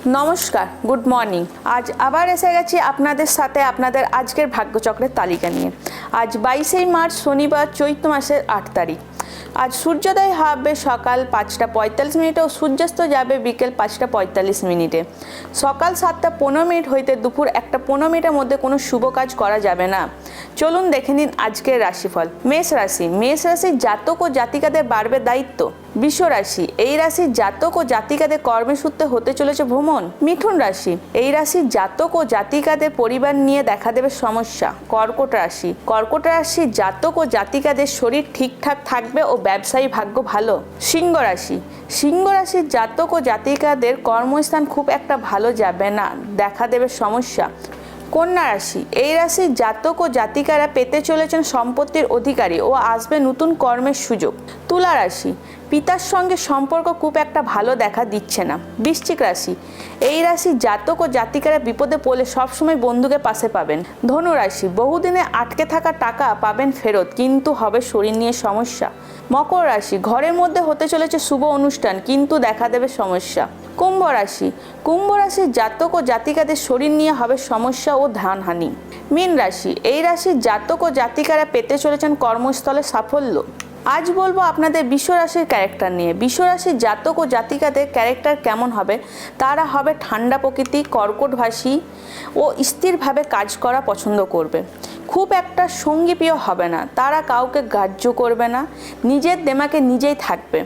নমস্কার, good morning. আজ আবার এসে গেছি আপনাদের সাথে আপনাদের আজকের ভাগ্যচক্রের তালিকা নিয়ে। আজ 22 মার্চ শনিবার, চৈত্র মাসের 8 তারিখ। আজ সূর্যোদয় হবে সকাল 5টা 45 ও সূর্যাস্ত যাবে বিকেল 5টা 45। সকাল 7টা 15 হইতে দুপুর 1টা 15 মধ্যে কোনো শুভ কাজ করা যাবে না। চলুন দেখে নিন আজকের রাশিফল। মেষ রাশি। মেষ রাশির জাতক ও জাতিকাদের বাড়বে দায়িত্ব। বৃষ রাশি। এই রাশির জাতক ও জাতিকাদের কর্মসূত্রে হতে চলেছে ভ্রমণ। মিথুন রাশি। এই রাশির জাতক ও জাতিকাদের পরিবার নিয়ে দেখা দেবে সমস্যা। কর্কট রাশি। কর্কট রাশির জাতক ও জাতিকাদের শরীর ঠিকঠাক থাকবে ও ব্যবসায়ী ভাগ্য ভালো। সিংহ রাশি। সিংহ রাশির জাতক ও জাতিকাদের কর্মস্থান খুব একটা ভালো যাবে না, দেখা দেবে সমস্যা। কন্যা রাশি। এই রাশির জাতক ও জাতিকারা পেতে চলেছেন সম্পত্তির অধিকারী ও আসবে নতুন কর্মের সুযোগ। তুলা রাশি। পিতার সঙ্গে সম্পর্ক খুব একটা ভালো দেখা দিচ্ছে না। বৃশ্চিক রাশি। এই রাশির জাতক ও জাতিকারা বিপদে পড়লে সবসময় বন্ধুকে পাশে পাবেন। ধনু রাশি। বহুদিনে আটকে থাকা টাকা পাবেন ফেরত, কিন্তু হবে শরীর নিয়ে সমস্যা। মকর রাশি। ঘরের মধ্যে হতে চলেছে শুভ অনুষ্ঠান, কিন্তু দেখা দেবে সমস্যা। কুম্ভ রাশি। কুম্ভ রাশির জাতক ও জাতিকাদের শরীর নিয়ে হবে সমস্যা ও ধানহানি। মীন রাশি। এই রাশির জাতক ও জাতিকারা পেতে চলেছেন কর্মস্থলে সাফল্য। আজ বলবো আপনাদের বৃষ রাশির ক্যারেক্টার নিয়ে। বৃষ রাশির জাতক ও জাতিকাদের ক্যারেক্টার কেমন হবে? তারা হবে ঠান্ডা প্রকৃতি, কর্কটভাষী ও স্থিরভাবে কাজ করা পছন্দ করবে। খুব একটা সঙ্গীপ্রিয় হবে না, তারা কাউকে গ্রাহ্য করবে না, নিজের দেমাকে নিজেই থাকবে।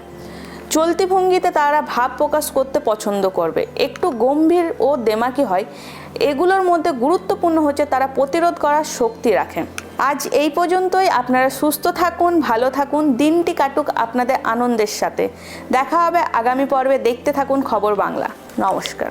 চলতি ভঙ্গিতে তারা ভাব প্রকাশ করতে পছন্দ করবে, একটু গম্ভীর ও দেমাকি হয়। এগুলোর মধ্যে গুরুত্বপূর্ণ হচ্ছে তারা প্রতিরোধ করার শক্তি রাখে। আজ এই পর্যন্তই। আপনারা সুস্থ থাকুন, ভালো থাকুন, দিনটি কাটুক আপনাদের আনন্দের সাথে। দেখা হবে আগামী পর্বে। দেখতে থাকুন খবর বাংলা। নমস্কার।